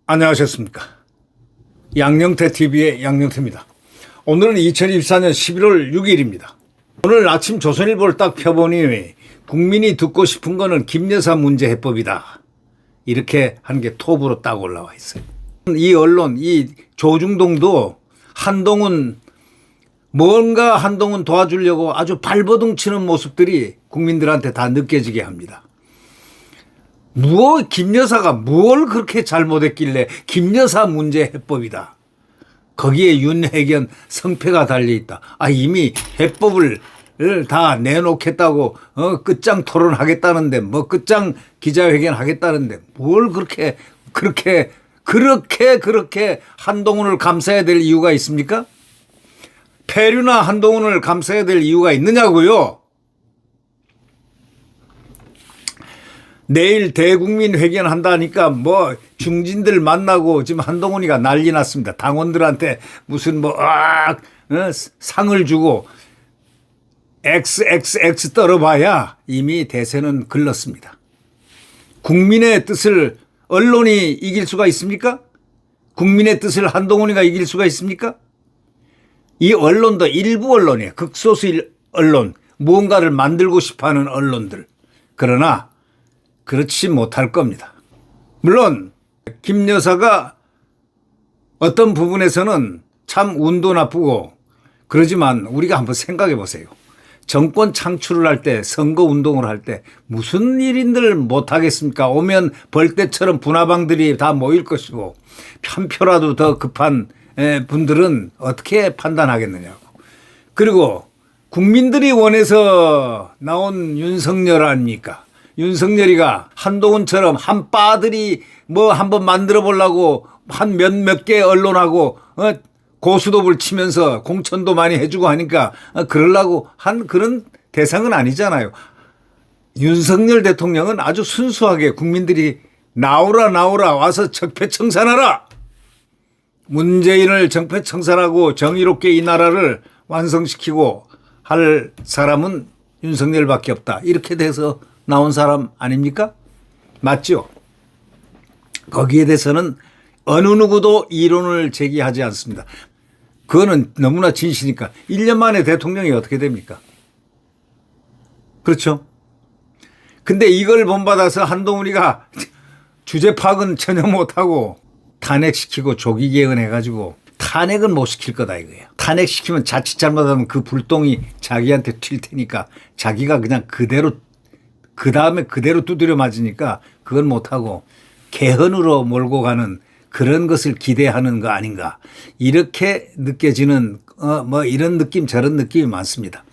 안녕하셨습니까? 양영태TV의 양영태입니다. 오늘은 2024년 11월 6일입니다. 오늘 아침 조선일보를 딱 펴보니 국민이 듣고 싶은 거는 김여사 문제 해법이다. 이렇게 한 게 톱으로 딱 올라와 있어요. 이 언론, 이 조중동도 한동훈 도와주려고 아주 발버둥 치는 모습들이 국민들한테 다 느껴지게 합니다. 김여사가 뭘 그렇게 잘못했길래 김여사 문제 해법이다. 거기에 윤핵연 성패가 달려있다. 이미 해법을 다 내놓겠다고 끝장 토론하겠다는데 끝장 기자회견 하겠다는데 뭘 그렇게 한동훈을 감싸야 될 이유가 있습니까? 폐류나 한동훈을 감싸야 될 이유가 있느냐고요. 내일 대국민 회견 한다니까 중진들 만나고 지금 한동훈이가 난리 났습니다. 당원들한테 무슨 상을 주고 XXX 떨어봐야 이미 대세는 글렀습니다. 국민의 뜻을 언론이 이길 수가 있습니까? 국민의 뜻을 한동훈이가 이길 수가 있습니까? 이 언론도 일부 언론이에요. 극소수 언론, 무언가를 만들고 싶어하는 언론들. 그러나 그렇지 못할 겁니다. 물론 김 여사가 어떤 부분에서는 참 운도 나쁘고 그러지만 우리가 한번 생각해 보세요. 정권 창출을 할 때, 선거 운동을 할 때 무슨 일인들 못하겠습니까? 오면 벌떼처럼 분화방들이 다 모일 것이고 한 표라도 더 급한 분들은 어떻게 판단하겠느냐고. 그리고 국민들이 원해서 나온 윤석열 아닙니까? 윤석열이가 한동훈처럼 한 빠들이 한번 만들어 보려고 한 몇 개 언론하고 고수톱을 치면서 공천도 많이 해주고 하니까 그러려고 한 그런 대상은 아니잖아요. 윤석열 대통령은 아주 순수하게 국민들이 나오라 와서 적폐청산하라. 문재인을 적폐청산하고 정의롭게 이 나라를 완성시키고 할 사람은 윤석열밖에 없다. 이렇게 돼서 나온 사람 아닙니까? 맞죠? 거기에 대해서는 어느 누구도 이론을 제기하지 않습니다. 그거는 너무나 진실이니까 1년 만에 대통령이 어떻게 됩니까? 그렇죠? 근데 이걸 본받아서 한동훈이가 주제 파악은 전혀 못하고 탄핵시키고 조기 개헌해가지고 탄핵은 못 시킬 거다 이거예요. 탄핵시키면 자칫 잘못하면 그 불똥이 자기한테 튈 테니까 자기가 그냥 그 다음에 그대로 두드려 맞으니까 그건 못하고 개헌으로 몰고 가는 그런 것을 기대하는 거 아닌가. 이렇게 느껴지는 이런 느낌 저런 느낌이 많습니다.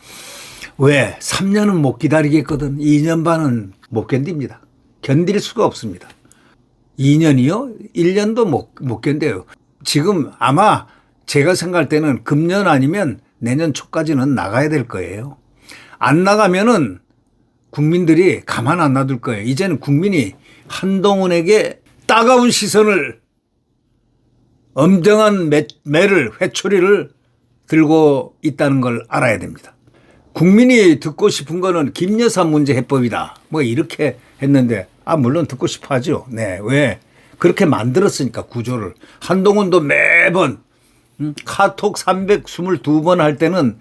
왜? 3년은 못 기다리겠거든. 2년 반은 못 견딥니다. 견딜 수가 없습니다. 2년이요? 1년도 못 견뎌요. 지금 아마 제가 생각할 때는 금년 아니면 내년 초까지는 나가야 될 거예요. 안 나가면은 국민들이 가만 안 놔둘 거예요. 이제는 국민이 한동훈에게 따가운 시선을 엄정한 회초리를 들고 있다는 걸 알아야 됩니다. 국민이 듣고 싶은 거는 김여사 문제 해법이다. 이렇게 했는데 물론 듣고 싶어 하죠. 네. 왜? 그렇게 만들었으니까 구조를. 한동훈도 매번 카톡 322번 할 때는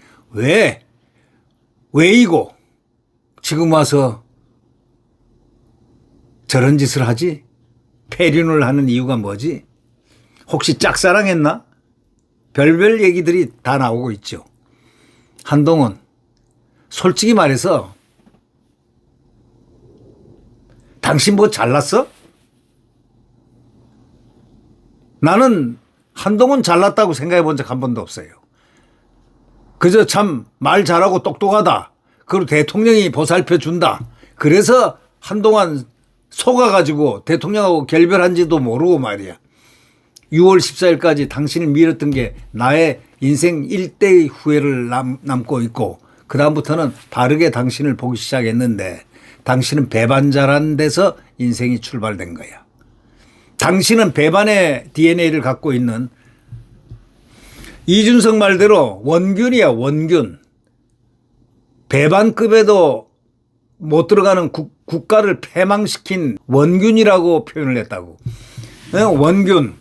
왜이고 지금 와서 저런 짓을 하지? 폐륜을 하는 이유가 뭐지? 혹시 짝사랑했나? 별별 얘기들이 다 나오고 있죠. 한동훈, 솔직히 말해서 당신 잘났어? 나는 한동훈 잘났다고 생각해 본 적 한 번도 없어요. 그저 참 말 잘하고 똑똑하다. 그리고 대통령이 보살펴 준다. 그래서 한동안 속아가지고 대통령하고 결별한지도 모르고 말이야. 6월 14일까지 당신을 밀었던 게 나의 인생 1대의 후회를 남고 있고 그다음부터는 바르게 당신을 보기 시작했는데 당신은 배반자라는 데서 인생이 출발된 거야. 당신은 배반의 DNA를 갖고 있는 이준석 말대로 원균이야, 원균. 배반급에도 못 들어가는 국가를 패망시킨 원균이라고 표현을 했다고. 원균.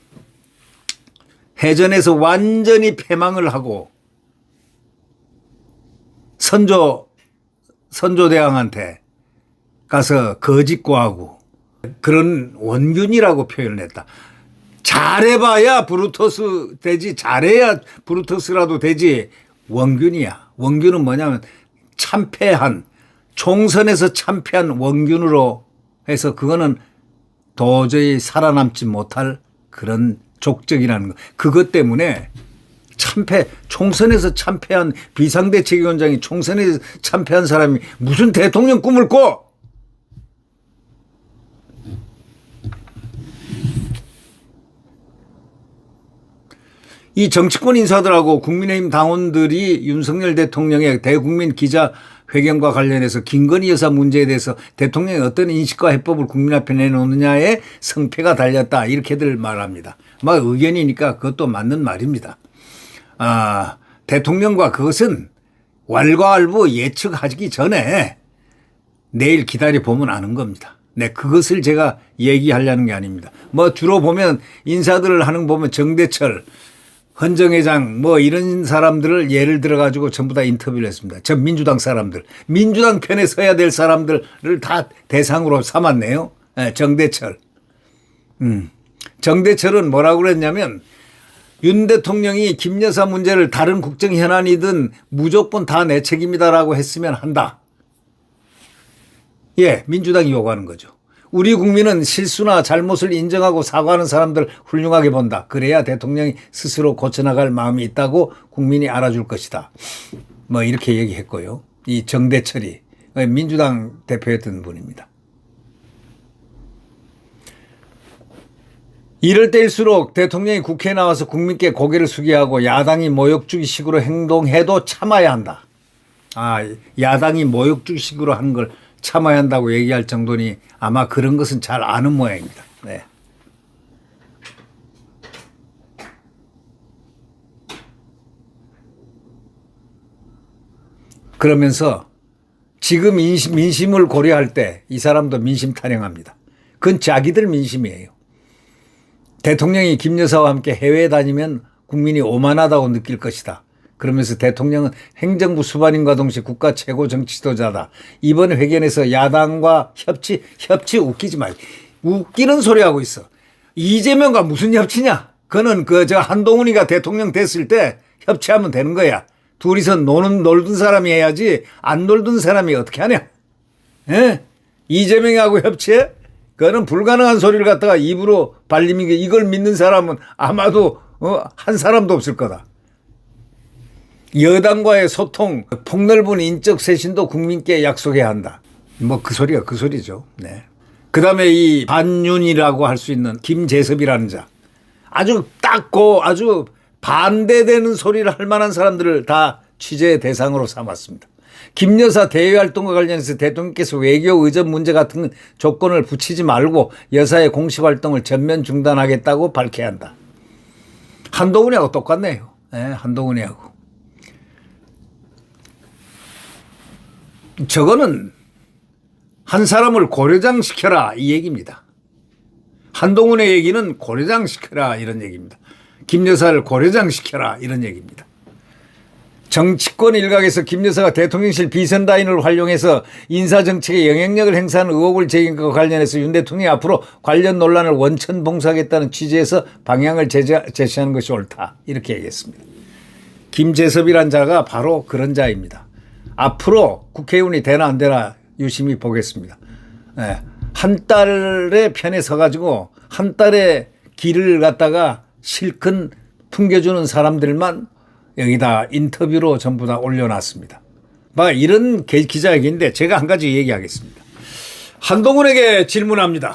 해전에서 완전히 패망을 하고 선조대왕한테 가서 거짓고하고 그런 원균이라고 표현을 했다. 잘해봐야 브루토스 되지, 잘해야 브루토스라도 되지. 원균이야. 원균은 뭐냐면 참패한, 총선에서 참패한 원균으로 해서 그거는 도저히 살아남지 못할 그런 족적이라는 거. 그것 때문에 총선에서 참패한 비상대책위원장이 총선에서 참패한 사람이 무슨 대통령 꿈을 꿔? 이 정치권 인사들하고 국민의힘 당원들이 윤석열 대통령의 대국민 기자회견과 관련해서 김건희 여사 문제에 대해서 대통령이 어떤 인식과 해법을 국민 앞에 내놓느냐에 성패가 달렸다. 이렇게들 말합니다. 막 의견이니까 그것도 맞는 말입니다. 대통령과 그것은 왈가왈부 예측하기 전에 내일 기다려보면 아는 겁니다. 네, 그것을 제가 얘기하려는 게 아닙니다. 뭐 주로 보면 인사들을 하는 거 보면 정대철, 헌정회장 뭐 이런 사람들을 예를 들어 가지고 전부 다 인터뷰를 했습니다. 저 민주당 사람들, 민주당 편에 서야 될 사람들을 다 대상으로 삼았네요. 네, 정대철. 정대철은 뭐라고 그랬냐면 윤 대통령이 김 여사 문제를 다른 국정 현안이든 무조건 다 내 책임이다라고 했으면 한다. 예, 민주당이 요구하는 거죠. 우리 국민은 실수나 잘못을 인정하고 사과하는 사람들 훌륭하게 본다. 그래야 대통령이 스스로 고쳐나갈 마음이 있다고 국민이 알아줄 것이다. 뭐 이렇게 얘기했고요. 이 정대철이 민주당 대표였던 분입니다. 이럴 때일수록 대통령이 국회에 나와서 국민께 고개를 숙여야 하고 야당이 모욕주기식으로 행동해도 참아야 한다. 야당이 모욕주기식으로 하는 걸 참아야 한다고 얘기할 정도니 아마 그런 것은 잘 아는 모양입니다. 네. 그러면서 지금 민심을 고려할 때 이 사람도 민심 타령합니다. 그건 자기들 민심이에요. 대통령이 김 여사와 함께 해외에 다니면 국민이 오만하다고 느낄 것이다. 그러면서 대통령은 행정부 수반인과 동시에 국가 최고 정치 지도자다. 이번 회견에서 야당과 협치 웃기지 마. 웃기는 소리 하고 있어. 이재명과 무슨 협치냐? 그는 한동훈이가 대통령 됐을 때 협치하면 되는 거야. 둘이서 놀던 사람이 해야지 안 놀던 사람이 어떻게 하냐? 예? 이재명하고 협치해? 그거는 불가능한 소리를 갖다가 입으로 발림이 이걸 믿는 사람은 아마도 한 사람도 없을 거다. 여당과의 소통, 폭넓은 인적 쇄신도 국민께 약속해야 한다. 뭐 그 소리가 그 소리죠. 네. 그다음에 이 반윤이라고 할 수 있는 김재섭이라는 자. 아주 딱고 아주 반대되는 소리를 할 만한 사람들을 다 취재 대상으로 삼았습니다. 김 여사 대외 활동과 관련해서 대통령께서 외교 의전 문제 같은 조건을 붙이지 말고 여사의 공식 활동을 전면 중단하겠다고 밝혀야 한다. 한동훈이하고 똑같네요. 네, 한동훈이하고. 저거는 한 사람을 고려장 시켜라 이 얘기입니다. 한동훈의 얘기는 고려장 시켜라 이런 얘기입니다. 김 여사를 고려장 시켜라 이런 얘기입니다. 정치권 일각에서 김 여사가 대통령실 비선다인을 활용해서 인사정책에 영향력을 행사하는 의혹을 제기한 것과 관련해서 윤 대통령이 앞으로 관련 논란을 원천 봉사하겠다는 취지에서 방향을 제시하는 것이 옳다 이렇게 얘기했습니다. 김재섭이란 자가 바로 그런 자입니다. 앞으로 국회의원이 되나 안 되나 유심히 보겠습니다. 네. 한 딸의 편에 서가지고 한 딸의 길을 갖다가 실컷 풍겨주는 사람들만 여기다 인터뷰로 전부 다 올려놨습니다. 이런 기자회견인데 제가 한 가지 얘기하겠습니다. 한동훈에게 질문합니다.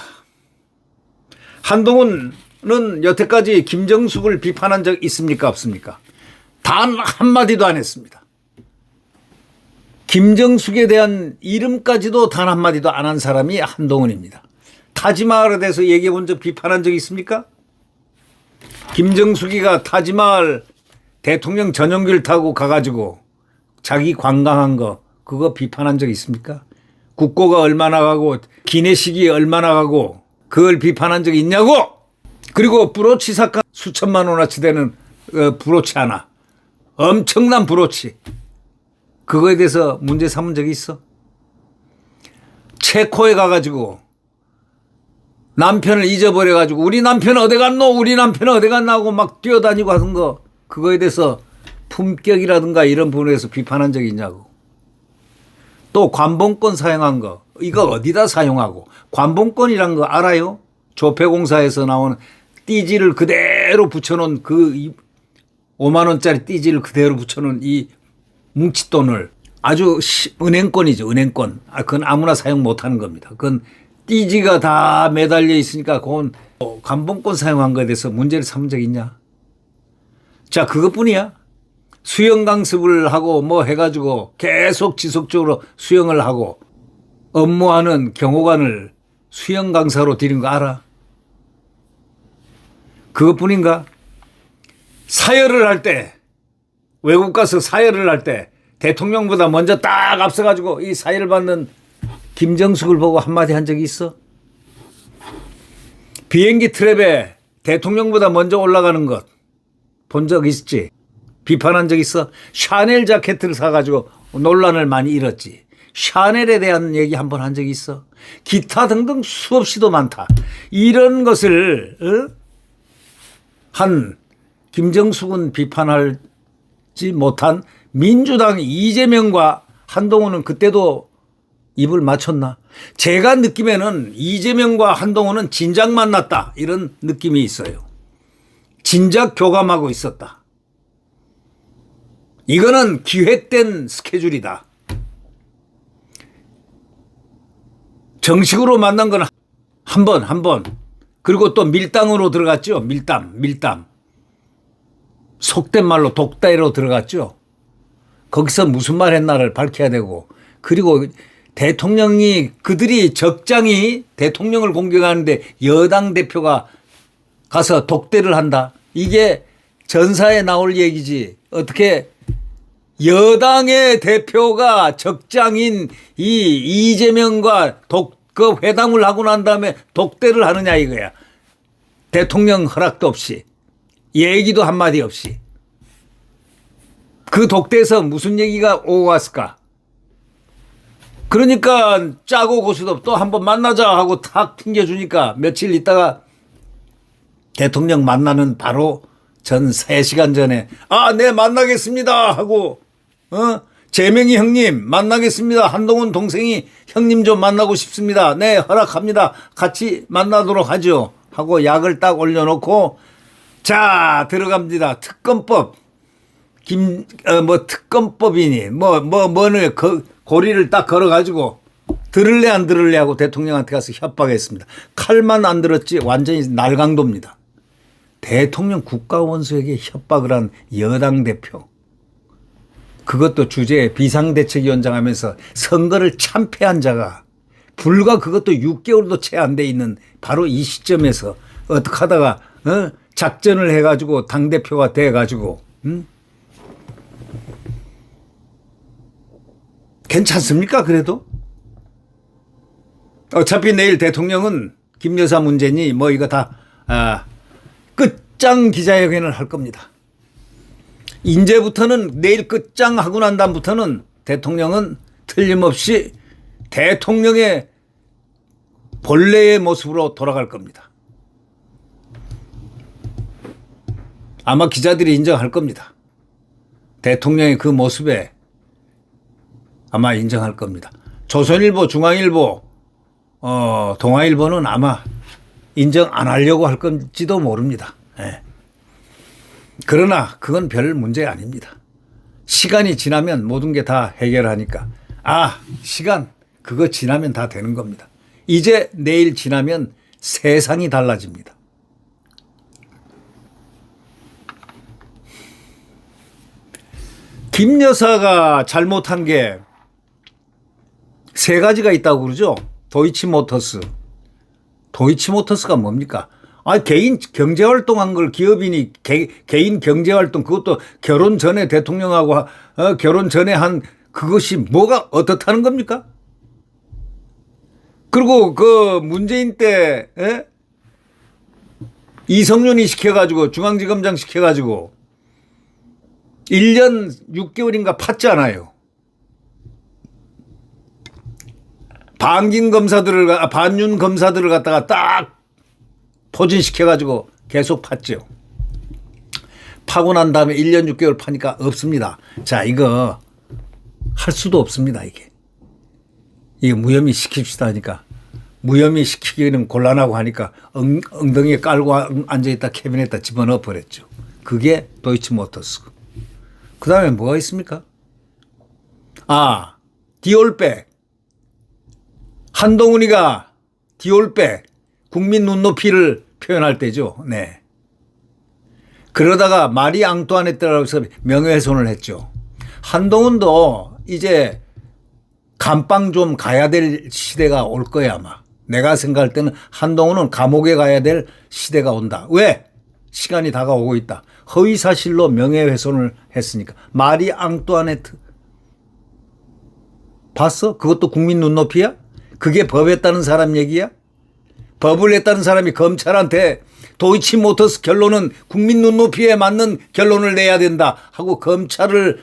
한동훈은 여태까지 김정숙을 비판한 적 있습니까? 없습니까? 단 한마디도 안 했습니다. 김정숙에 대한 이름까지도 단 한마디도 안 한 사람이 한동훈입니다. 타지마할에 대해서 얘기해 본 적 비판한 적 있습니까? 김정숙이가 타지마할 대통령 전용기를 타고 가가지고 자기 관광한 거 그거 비판한 적 있습니까? 국고가 얼마나 가고 기내식이 얼마나 가고 그걸 비판한 적 있냐고. 그리고 브로치 사건 수천만 원어치 되는 브로치 하나 엄청난 브로치 그거에 대해서 문제 삼은 적이 있어? 체코에 가가지고 남편을 잊어버려가지고 우리 남편 어디 갔노? 우리 남편 어디 갔나 하고 막 뛰어다니고 하는 거 그거에 대해서 품격이라든가 이런 부분에서 비판한 적이 있냐고. 또 관봉권 사용한 거 이거 어디다 사용하고 관봉권이란 거 알아요? 조폐공사에서 나오는 띠지를 그대로 붙여놓은 그 5만 원짜리 띠지를 그대로 붙여놓은 이 뭉칫돈을 아주 은행권이죠. 은행권. 그건 아무나 사용 못하는 겁니다. 그건 띠지가 다 매달려 있으니까 그건 관봉권 사용한 거에 대해서 문제를 삼은 적 있냐? 자, 그것뿐이야. 수영 강습을 하고 뭐 해가지고 계속 지속적으로 수영을 하고 업무하는 경호관을 수영 강사로 들인 거 알아? 그것뿐인가? 사열을 할 때, 외국 가서 사열을 할 때 대통령보다 먼저 딱 앞서가지고 이 사열 받는 김정숙을 보고 한마디 한 적이 있어? 비행기 트랩에 대통령보다 먼저 올라가는 것 본 적 있지? 비판한 적 있어? 샤넬 자켓을 사가지고 논란을 많이 일었지. 샤넬에 대한 얘기 한번 한 적이 있어? 기타 등등 수없이도 많다. 이런 것을 한 김정숙은 비판하지 못한 민주당 이재명과 한동훈은 그때도 입을 맞췄나? 제가 느낌에는 이재명과 한동훈은 진작 만났다 이런 느낌이 있어요. 진작 교감하고 있었다. 이거는 기획된 스케줄이다. 정식으로 만난 건 한 번. 그리고 또 밀당으로 들어갔죠. 밀당. 속된 말로 독대로 들어갔죠. 거기서 무슨 말 했나를 밝혀야 되고 그리고 대통령이 그들이 적장이 대통령을 공격하는데 여당 대표가 가서 독대를 한다. 이게 전사에 나올 얘기지. 어떻게 여당의 대표가 적장인 이 이재명과 그 회담을 하고 난 다음에 독대를 하느냐 이거야. 대통령 허락도 없이 얘기도 한마디 없이. 그 독대에서 무슨 얘기가 오고 갔을까? 그러니까 짜고 고수도 또 한번 만나자 하고 탁 튕겨주니까 며칠 있다가 대통령 만나는 바로 전 3시간 전에 네 만나겠습니다 하고 재명이 형님 만나겠습니다. 한동훈 동생이 형님 좀 만나고 싶습니다. 네 허락합니다. 같이 만나도록 하죠 하고 약을 딱 올려놓고 자 들어갑니다. 특검법 특검법이니 뭐는 고리를 딱 걸어가지고 들을래 안 들을래 하고 대통령한테 가서 협박했습니다. 칼만 안 들었지 완전히 날강도입니다. 대통령 국가원수에게 협박을 한 여당 대표. 그것도 주제에 비상대책위원장 하면서 선거를 참패한 자가 불과 그것도 6개월도 채 안 돼 있는 바로 이 시점에서 어떻게 하다가 작전을 해가지고 당대표가 돼가지고 괜찮습니까 그래도? 어차피 내일 대통령은 김 여사 문제니 뭐 이거 다 끝장 기자회견을 할 겁니다. 이제부터는 내일 끝장 하고 난 다음부터는 대통령은 틀림없이 대통령의 본래의 모습으로 돌아갈 겁니다. 아마 기자들이 인정할 겁니다. 대통령의 그 모습에 아마 인정할 겁니다. 조선일보, 중앙일보, 동아일보는 아마 인정 안 하려고 할 건지도 모릅니다. 네. 그러나 그건 별 문제 아닙니다. 시간이 지나면 모든 게 다 해결하니까 시간 그거 지나면 다 되는 겁니다. 이제 내일 지나면 세상이 달라집니다. 김 여사가 잘못한 게 3가지가 있다고 그러죠. 도이치모터스. 도이치모터스가 뭡니까? 아, 개인 경제활동한 걸 기업인이 개인 경제활동 그것도 결혼 전에 대통령하고 결혼 전에 한 그것이 뭐가 어떻다는 겁니까? 그리고 그 문재인 때 이성윤이 시켜가지고 중앙지검장 시켜가지고 1년 6개월인가 팠잖아요. 반윤 검사들을 갖다가 딱 포진시켜가지고 계속 팠죠. 파고 난 다음에 1년 6개월 파니까 없습니다. 자, 이거 할 수도 없습니다. 이게 무혐의 시킵시다 하니까 무혐의 시키기는 곤란하고 하니까 엉덩이에 깔고 앉아있다 캐비넷에다 집어넣어 버렸죠. 그게 도이치모터스. 그 다음에 뭐가 있습니까? 아, 디올백. 한동훈이가 디올백 국민 눈높이를 표현할 때죠. 네. 그러다가 마리 앙뚜아네트라고 해서 명예훼손을 했죠. 한동훈도 이제 감방 좀 가야 될 시대가 올 거야 아마. 내가 생각할 때는 한동훈은 감옥에 가야 될 시대가 온다. 왜? 시간이 다가오고 있다. 허위사실로 명예훼손을 했으니까. 마리 앙뚜아네트. 봤어? 그것도 국민 눈높이야? 그게 법했다는 사람 얘기야? 법을 했다는 사람이 검찰한테 도이치모터스 결론은 국민 눈높이에 맞는 결론을 내야 된다 하고 검찰을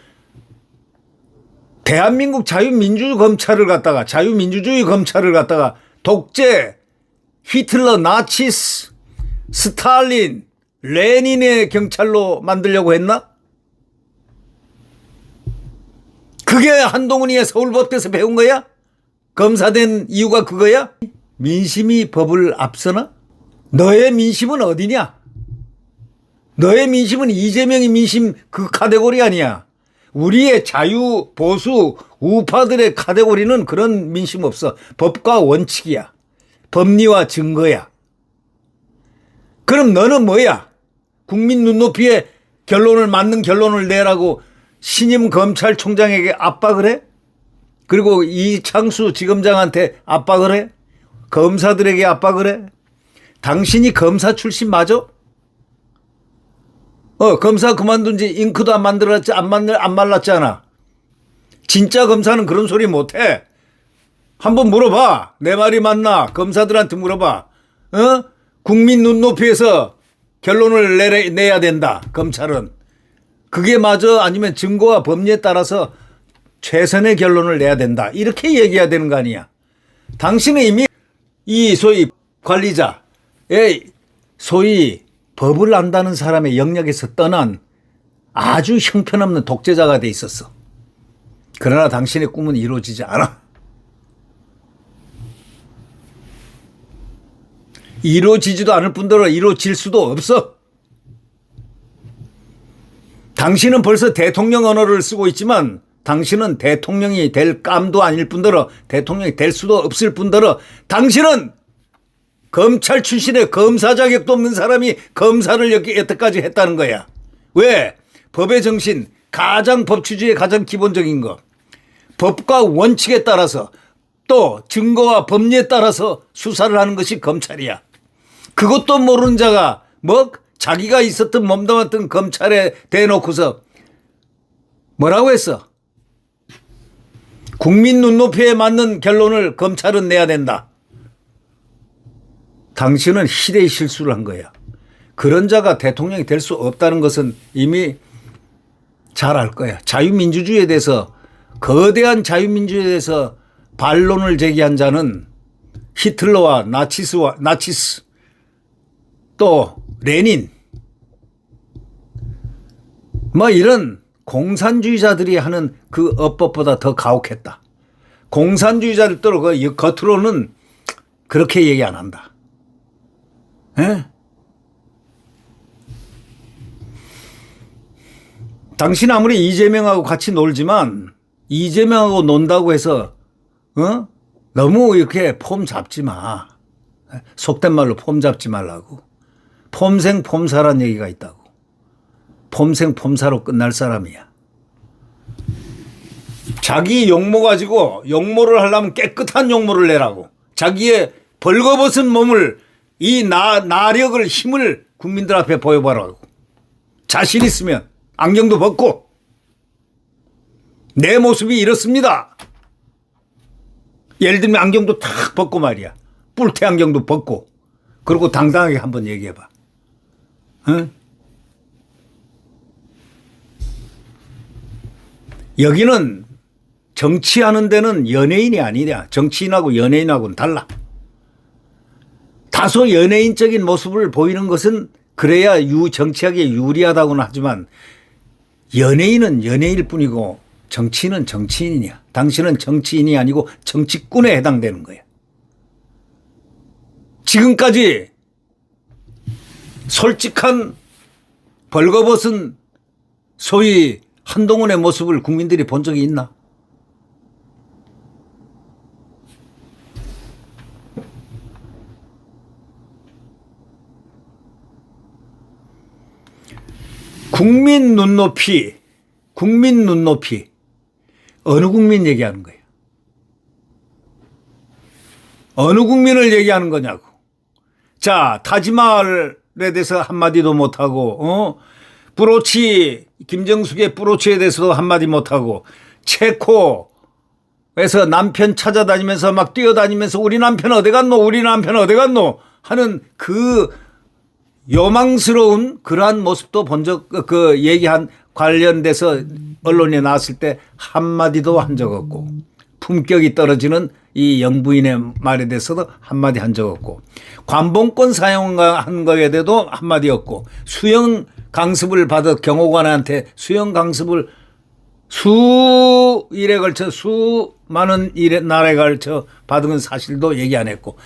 대한민국 자유민주주의 검찰을 갖다가 독재, 히틀러, 나치스, 스탈린, 레닌의 경찰로 만들려고 했나? 그게 한동훈이의 서울법대에서 배운 거야? 검사된 이유가 그거야? 민심이 법을 앞서나? 너의 민심은 어디냐? 너의 민심은 이재명의 민심 그 카테고리 아니야. 우리의 자유, 보수, 우파들의 카테고리는 그런 민심 없어. 법과 원칙이야. 법리와 증거야. 그럼 너는 뭐야? 국민 눈높이에 맞는 결론을 내라고 신임 검찰총장에게 압박을 해? 그리고 이창수 지검장한테 압박을 해? 검사들에게 압박을 해? 당신이 검사 출신 맞아? 검사 그만둔 지 잉크도 안 만들었지, 안 말랐잖아. 진짜 검사는 그런 소리 못 해. 한번 물어봐. 내 말이 맞나? 검사들한테 물어봐. 국민 눈높이에서 결론을 내야 된다. 검찰은. 그게 맞아? 아니면 증거와 법리에 따라서 최선의 결론을 내야 된다. 이렇게 얘기해야 되는 거 아니야. 당신은 이미 이 소위 관리자의 소위 법을 안다는 사람의 영역에서 떠난 아주 형편없는 독재자가 돼 있었어. 그러나 당신의 꿈은 이루어지지 않아. 이루어지지도 않을 뿐더러 이루어질 수도 없어. 당신은 벌써 대통령 언어를 쓰고 있지만 당신은 대통령이 될 깜도 아닐 뿐더러 대통령이 될 수도 없을 뿐더러 당신은 검찰 출신의 검사 자격도 없는 사람이 검사를 여태까지 했다는 거야. 왜? 법의 정신, 가장 법치주의의 가장 기본적인 거. 법과 원칙에 따라서 또 증거와 법리에 따라서 수사를 하는 것이 검찰이야. 그것도 모르는 자가 자기가 있었던 몸담았던 검찰에 대놓고서 뭐라고 했어? 국민 눈높이에 맞는 결론을 검찰은 내야 된다. 당신은 희대의 실수를 한 거야. 그런 자가 대통령이 될 수 없다는 것은 이미 잘 알 거야. 자유민주주의에 대해서 거대한 자유민주주의에 대해서 반론을 제기한 자는 히틀러와 나치스 또 레닌 이런 공산주의자들이 하는 그 어법보다 더 가혹했다. 공산주의자들도 겉으로는 그렇게 얘기 안 한다. 에? 당신 아무리 이재명하고 같이 놀지만 이재명하고 논다고 해서 너무 이렇게 폼 잡지 마. 속된 말로 폼 잡지 말라고. 폼생 폼사란 얘기가 있다고. 폼생 폼사로 끝날 사람이야. 자기 용모 가지고 용모를 하려면 깨끗한 용모를 내라고. 자기의 벌거벗은 몸을 이 나력을, 힘을 국민들 앞에 보여봐라고. 자신 있으면 안경도 벗고 내 모습이 이렇습니다. 예를 들면 안경도 탁 벗고 말이야. 뿔테 안경도 벗고 그리고 당당하게 한번 얘기해봐. 응? 여기는 정치하는 데는 연예인이 아니냐. 정치인하고 연예인하고는 달라. 다소 연예인적인 모습을 보이는 것은 그래야 정치하기에 유리하다고는 하지만 연예인은 연예인일 뿐이고 정치인은 정치인이냐. 당신은 정치인이 아니고 정치꾼에 해당되는 거야. 지금까지 솔직한 벌거벗은 소위 한동훈의 모습을 국민들이 본 적이 있나? 국민 눈높이. 어느 국민 얘기하는 거예요? 어느 국민을 얘기하는 거냐고. 자, 타지마할에 대해서 한마디도 못하고, 브로치, 김정숙의 브로치에 대해서도 한마디 못하고, 체코에서 남편 찾아다니면서 막 뛰어다니면서 우리 남편 어디 갔노? 우리 남편 어디 갔노? 하는 그 요망스러운 그러한 모습도 본 적, 얘기한 관련돼서 언론에 나왔을 때 한마디도 한 적 없고, 품격이 떨어지는 이 영부인의 말에 대해서도 한마디 한 적 없고, 관봉권 사용한 거에 대해서도 한마디 없고, 수영 강습을 받아 경호관한테 수영 강습을 수일에 걸쳐 수많은 날에 걸쳐 받은 사실도 얘기 안 했고,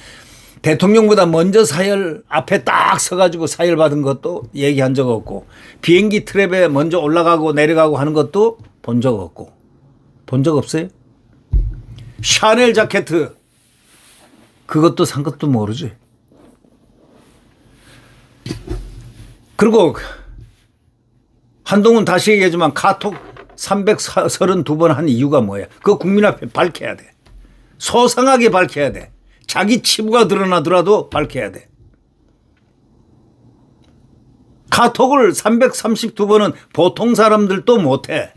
대통령보다 먼저 사열 앞에 딱 서가지고 사열 받은 것도 얘기한 적 없고, 비행기 트랩에 먼저 올라가고 내려가고 하는 것도 본 적 없고. 본 적 없어요? 샤넬 자켓 그것도 산 것도 모르지. 그리고 한동훈 다시 얘기하지만 카톡 332번 한 이유가 뭐야? 그거 국민 앞에 밝혀야 돼. 소상하게 밝혀야 돼. 자기 치부가 드러나더라도 밝혀야 돼. 카톡을 332번은 보통 사람들도 못해.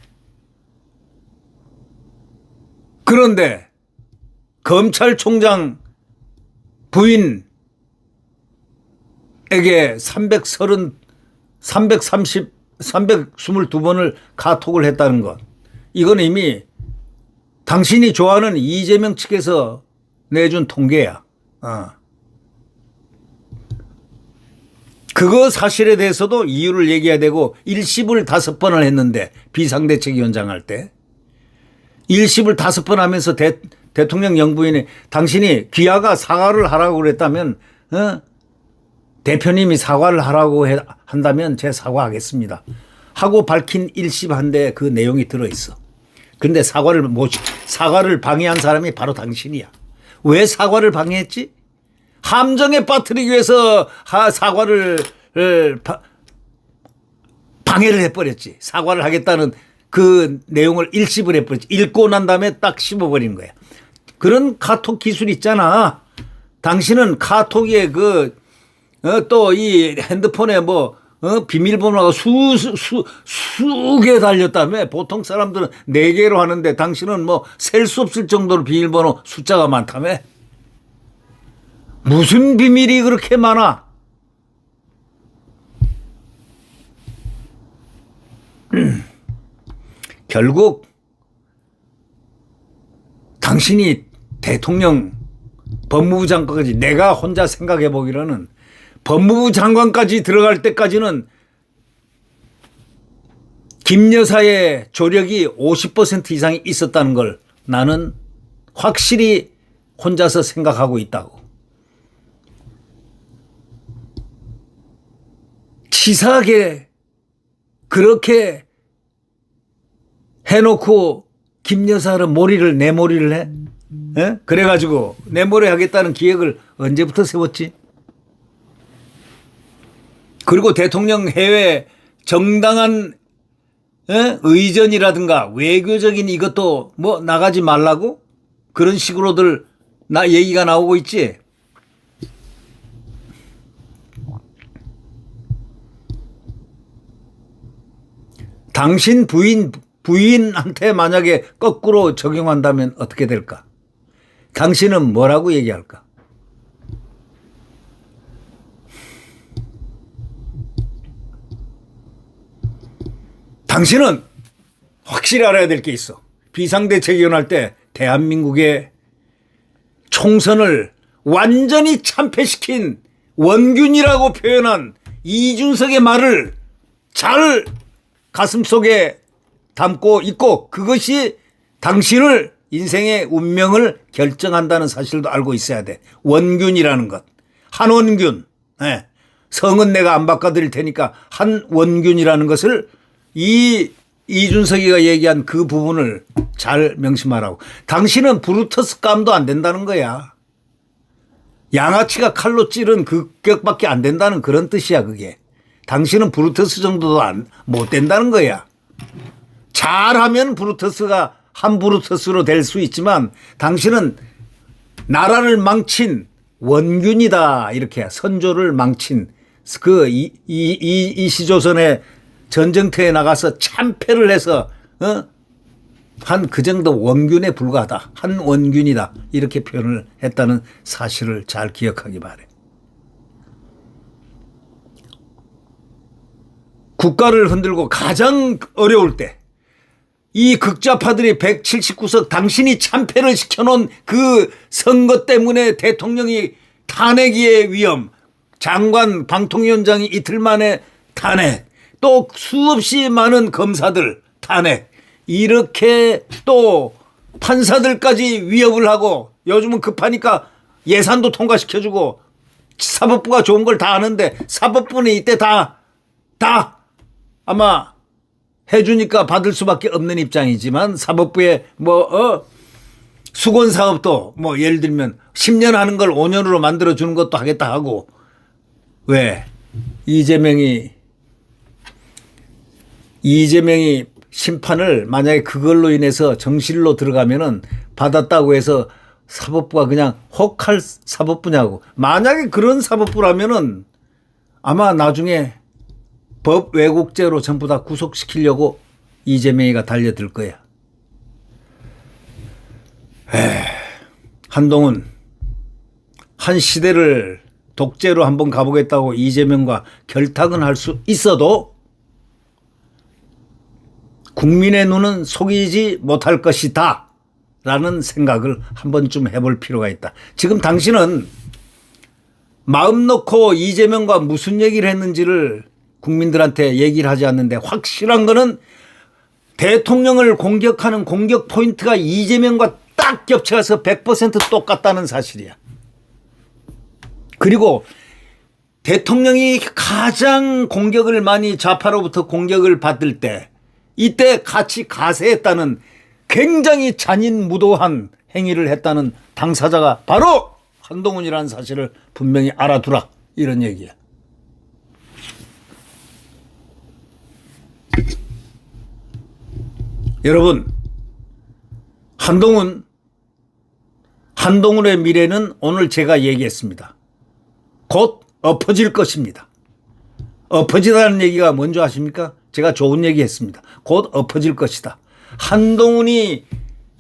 그런데 검찰총장 부인에게 322번을 카톡을 했다는 것. 이건 이미 당신이 좋아하는 이재명 측에서 내준 통계야. 그거 사실에 대해서도 이유를 얘기해야 되고, 1심을 5번을 했는데, 비상대책위원장 할 때. 1심을 5번 하면서 대통령 영부인이 당신이 귀하가 사과를 하라고 그랬다면, 대표님이 사과를 하라고 한다면 제 사과하겠습니다. 하고 밝힌 1심 한데 그 내용이 들어있어. 근데 사과를 방해한 사람이 바로 당신이야. 왜 사과를 방해했지? 함정에 빠뜨리기 위해서 사과를 방해를 해버렸지. 사과를 하겠다는 그 내용을 일십을 해버렸지. 읽고 난 다음에 딱 씹어버린 거야. 그런 카톡 기술 있잖아. 당신은 카톡에 또 이 핸드폰에 비밀번호가 수개 달렸다며. 보통 사람들은 4개로 하는데 당신은 셀 수 없을 정도로 비밀번호 숫자가 많다며. 무슨 비밀이 그렇게 많아? 결국 당신이 대통령, 법무부 장관까지, 내가 혼자 생각해 보기로는 법무부 장관까지 들어갈 때까지는 김 여사의 조력이 50% 이상이 있었다는 걸 나는 확실히 혼자서 생각하고 있다고. 치사하게 그렇게 해놓고 김 여사를 내 머리를 해? 그래가지고 내 머리 하겠다는 기획을 언제부터 세웠지? 그리고 대통령 해외 정당한 의전이라든가 외교적인 이것도 나가지 말라고? 그런 식으로들 얘기가 나오고 있지? 당신 부인한테 만약에 거꾸로 적용한다면 어떻게 될까? 당신은 뭐라고 얘기할까? 당신은 확실히 알아야 될 게 있어. 비상대책위원회 할 때 대한민국의 총선을 완전히 참패시킨 원균이라고 표현한 이준석의 말을 잘 가슴속에 담고 있고, 그것이 당신을 인생의 운명을 결정한다는 사실도 알고 있어야 돼. 원균이라는 것. 한원균. 네. 성은 내가 안 바꿔드릴 테니까 한원균이라는 것을 이준석이가 얘기한 그 부분을 잘 명심하라고. 당신은 브루터스 감도 안 된다는 거야. 양아치가 칼로 찌른 그 격밖에 안 된다는 그런 뜻이야 그게. 당신은 브루터스 정도도 못 된다는 거야. 잘하면 브루터스가 한 브루터스로 될 수 있지만 당신은 나라를 망친 원균이다. 이렇게 선조를 망친 그 이시조선의 전쟁터에 나가서 참패를 해서 한 그 정도 원균에 불과하다. 한 원균이다. 이렇게 표현을 했다는 사실을 잘 기억하기 바래. 국가를 흔들고 가장 어려울 때 이 극좌파들이 179석 당신이 참패를 시켜놓은 그 선거 때문에 대통령이 탄핵의 위험, 장관 방통위원장이 이틀 만에 탄핵, 또 수없이 많은 검사들 탄핵, 이렇게 또 판사들까지 위협을 하고, 요즘은 급하니까 예산도 통과시켜주고 사법부가 좋은 걸 다 아는데 사법부는 이때 다 아마 해주니까 받을 수밖에 없는 입장이지만, 사법부에 수건 사업도 예를 들면 10년 하는 걸 5년으로 만들어 주는 것도 하겠다 하고. 왜? 이재명이 심판을 만약에 그걸로 인해서 정실로 들어가면은 받았다고 해서 사법부가 그냥 혹할 사법부냐고. 만약에 그런 사법부라면은 아마 나중에 법 왜곡죄로 전부 다 구속시키려고 이재명이가 달려들 거야. 한동훈 한 시대를 독재로 한번 가보겠다고 이재명과 결탁은 할 수 있어도 국민의 눈은 속이지 못할 것이다 라는 생각을 한 번쯤 해볼 필요가 있다. 지금 당신은 마음 놓고 이재명과 무슨 얘기를 했는지를 국민들한테 얘기를 하지 않는데, 확실한 거는 대통령을 공격하는 공격 포인트가 이재명과 딱 겹쳐서 100% 똑같다는 사실이야. 그리고 대통령이 가장 공격을 많이 좌파로부터 공격을 받을 때 이때 같이 가세했다는 굉장히 잔인무도한 행위를 했다는 당사자가 바로 한동훈이라는 사실을 분명히 알아두라, 이런 얘기야. 여러분, 한동훈의 미래는 오늘 제가 얘기했습니다. 곧 엎어질 것입니다. 엎어지다는 얘기가 뭔지 아십니까? 제가 좋은 얘기 했습니다. 곧 엎어질 것이다. 한동훈이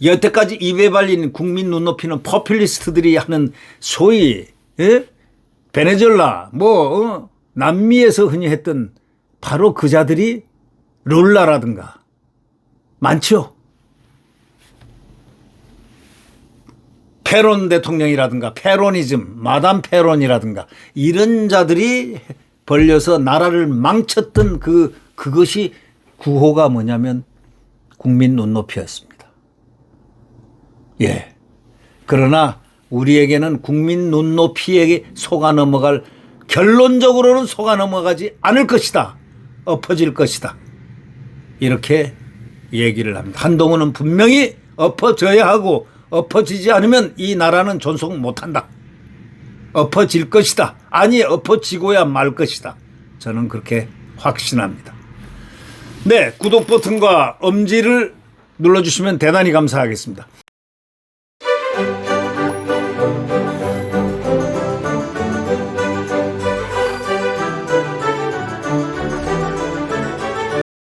여태까지 입에 발린 국민 눈높이는 포퓰리스트들이 하는 소위 베네수엘라 남미에서 흔히 했던 바로 그 자들이 룰라라든가 많죠. 페론 대통령이라든가 페로니즘, 마담 페론이라든가 이런 자들이 벌려서 나라를 망쳤던 그것이 구호가 뭐냐면 국민 눈높이였습니다. 예. 그러나 우리에게는 국민 눈높이에 속아 넘어갈, 결론적으로는 속아 넘어가지 않을 것이다. 엎어질 것이다. 이렇게 얘기를 합니다. 한동훈은 분명히 엎어져야 하고, 엎어지지 않으면 이 나라는 존속 못한다. 엎어질 것이다. 아니, 엎어지고야 말 것이다. 저는 그렇게 확신합니다. 네, 구독 버튼과 엄지를 눌러주시면 대단히 감사하겠습니다.